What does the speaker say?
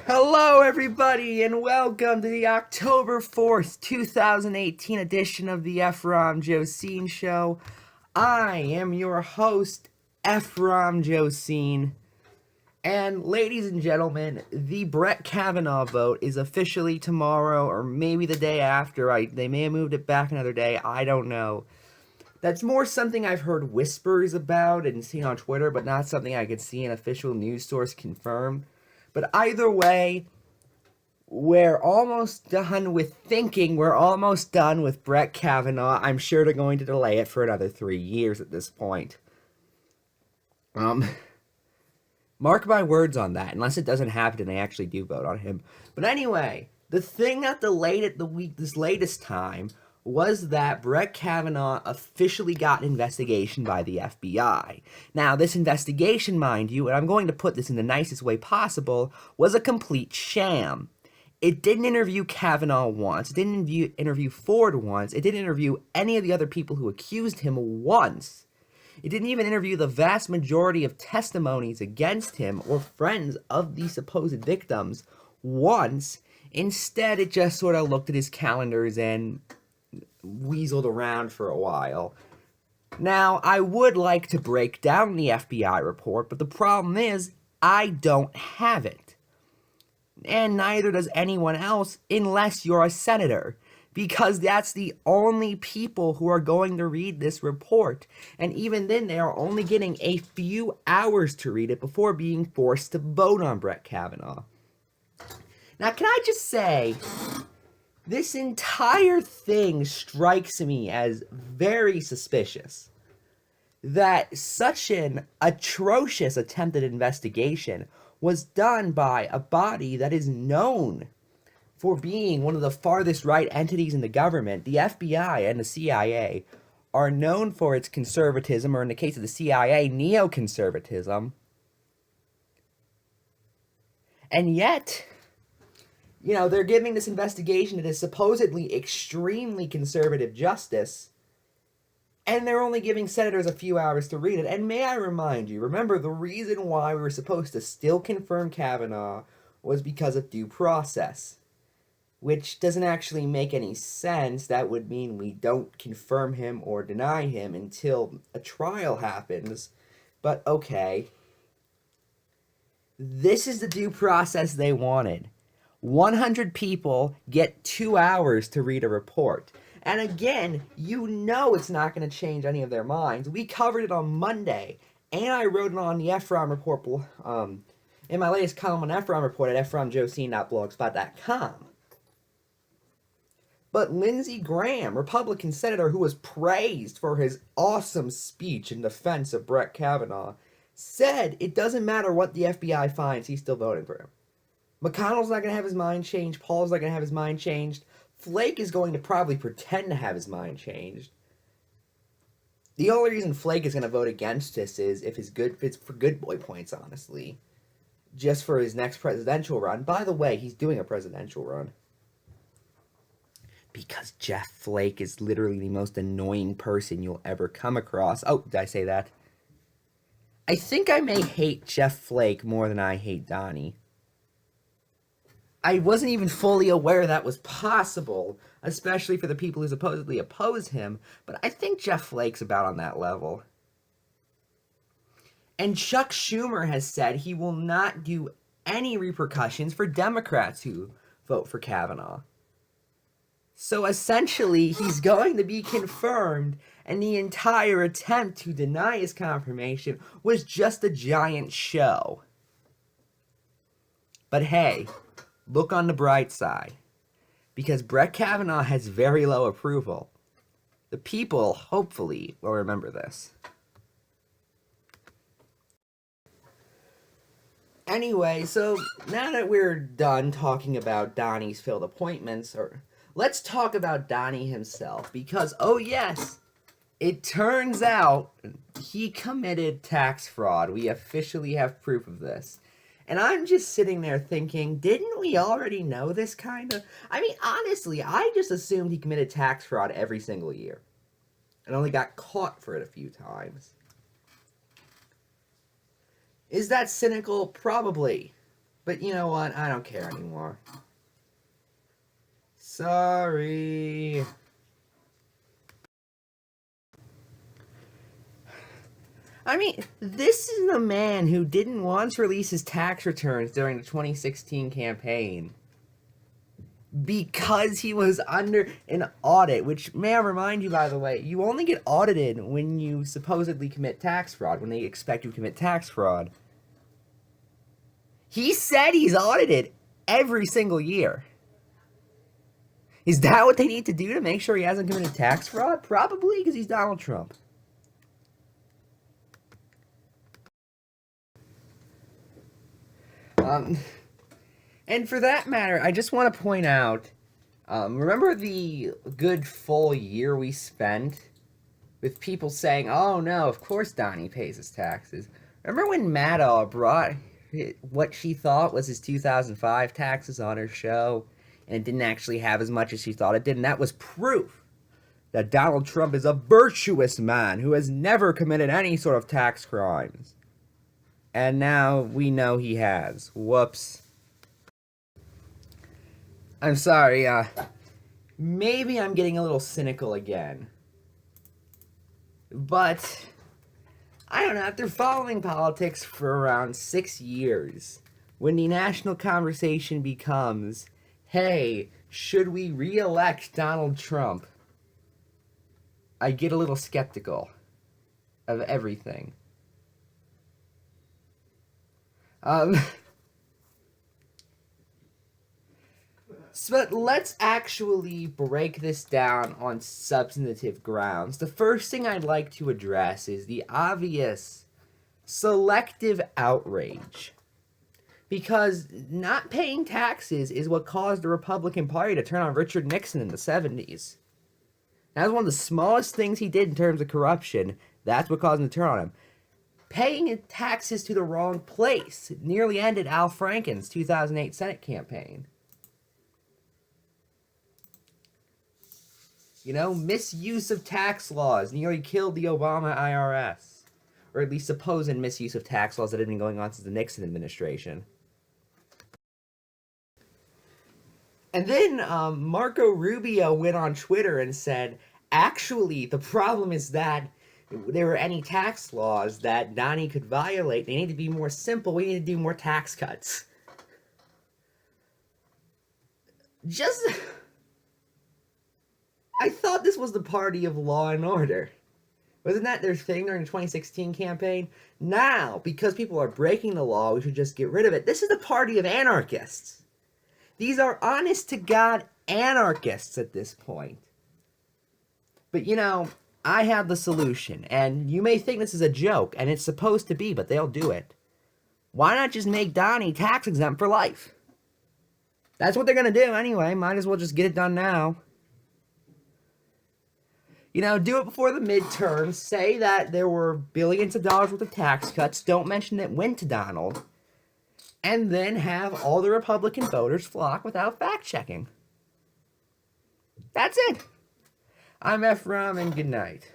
Hello, everybody, and welcome to the October 4th, 2018 edition of the Ephrom Josine Show. I am your host, Ephrom Josine. And ladies and gentlemen, the Brett Kavanaugh vote is officially tomorrow or maybe the day after. They may have moved it back another day. I don't know. That's more something I've heard whispers about and seen on Twitter, but not something I could see an official news source confirm. But either way, we're almost done with thinking. We're almost done with Brett Kavanaugh. I'm sure they're going to delay it for another 3 years at this point. Mark my words on that, unless it doesn't happen and they actually do vote on him. But anyway, the thing that delayed it this latest time was that Brett Kavanaugh officially got an investigation by the FBI. Now, this investigation, mind you, and I'm going to put this in the nicest way possible, was a complete sham. It didn't interview Kavanaugh once. It didn't interview Ford once. It didn't interview any of the other people who accused him once. It didn't even interview the vast majority of testimonies against him or friends of the supposed victims once. Instead, it just sort of looked at his calendars and weaseled around for a while. Now, I would like to break down the FBI report, but the problem is, I don't have it. And neither does anyone else unless you're a senator, because that's the only people who are going to read this report. And even then, they are only getting a few hours to read it before being forced to vote on Brett Kavanaugh. Now, can I just say, this entire thing strikes me as very suspicious. That such an atrocious attempted investigation was done by a body that is known for being one of the farthest right entities in the government. The FBI and the CIA are known for its conservatism, or in the case of the CIA, neoconservatism. And yet, they're giving this investigation that is supposedly extremely conservative justice, and they're only giving senators a few hours to read it. And may I remind you, remember, the reason why we were supposed to still confirm Kavanaugh was because of due process, which doesn't actually make any sense. That would mean we don't confirm him or deny him until a trial happens. But okay. This is the due process they wanted. 100 people get 2 hours to read a report. And again, it's not going to change any of their minds. We covered it on Monday, and I wrote it on the Ephrom report in my latest column on Ephrom report at ephromjosine.blogspot.com. But Lindsey Graham, Republican senator who was praised for his awesome speech in defense of Brett Kavanaugh, said it doesn't matter what the FBI finds, he's still voting for him. McConnell's not going to have his mind changed. Paul's not going to have his mind changed. Flake is going to probably pretend to have his mind changed. The only reason Flake is going to vote against this is if it's for good boy points, honestly. Just for his next presidential run. By the way, he's doing a presidential run. Because Jeff Flake is literally the most annoying person you'll ever come across. Oh, did I say that? I think I may hate Jeff Flake more than I hate Donnie. I wasn't even fully aware that was possible, especially for the people who supposedly oppose him, but I think Jeff Flake's about on that level. And Chuck Schumer has said he will not do any repercussions for Democrats who vote for Kavanaugh. So essentially, he's going to be confirmed, and the entire attempt to deny his confirmation was just a giant show. But hey, look on the bright side, because Brett Kavanaugh has very low approval. The people, hopefully, will remember this. Anyway, so now that we're done talking about Donnie's failed appointments, let's talk about Donnie himself, because, oh yes, it turns out he committed tax fraud. We officially have proof of this. And I'm just sitting there thinking, didn't we already know this kind of? I mean, honestly, I just assumed he committed tax fraud every single year. And only got caught for it a few times. Is that cynical? Probably. But you know what? I don't care anymore. Sorry. I mean, this is the man who didn't once release his tax returns during the 2016 campaign because he was under an audit, which, may I remind you, by the way, you only get audited when you supposedly commit tax fraud, when they expect you to commit tax fraud. He said he's audited every single year. Is that what they need to do to make sure he hasn't committed tax fraud? Probably, because he's Donald Trump. And for that matter, I just want to point out, remember the good full year we spent with people saying, oh no, of course Donnie pays his taxes. Remember when Maddaw brought what she thought was his 2005 taxes on her show, and it didn't actually have as much as she thought it did, and that was proof that Donald Trump is a virtuous man who has never committed any sort of tax crimes. And now we know he has. Whoops. I'm sorry, maybe I'm getting a little cynical again. But, I don't know, after following politics for around 6 years, when the national conversation becomes, hey, should we re-elect Donald Trump? I get a little skeptical of everything. But let's actually break this down on substantive grounds. The first thing I'd like to address is the obvious selective outrage. Because not paying taxes is what caused the Republican Party to turn on Richard Nixon in the 70s. That was one of the smallest things he did in terms of corruption. That's what caused him to turn on him. Paying taxes to the wrong place nearly ended Al Franken's 2008 Senate campaign. You know, misuse of tax laws nearly killed the Obama IRS. Or at least supposed misuse of tax laws that had been going on since the Nixon administration. And then Marco Rubio went on Twitter and said, actually, the problem is that if there were any tax laws that Donnie could violate, they need to be more simple. We need to do more tax cuts. I thought this was the party of law and order. Wasn't that their thing during the 2016 campaign? Now, because people are breaking the law, we should just get rid of it. This is the party of anarchists. These are honest-to-God anarchists at this point. But, you know, I have the solution. And you may think this is a joke, and it's supposed to be, but they'll do it. Why not just make Donnie tax-exempt for life? That's what they're going to do anyway. Might as well just get it done now. You know, do it before the midterms. Say that there were billions of dollars worth of tax cuts. Don't mention it went to Donald. And then have all the Republican voters flock without fact-checking. That's it. I'm Ephrom, and good night.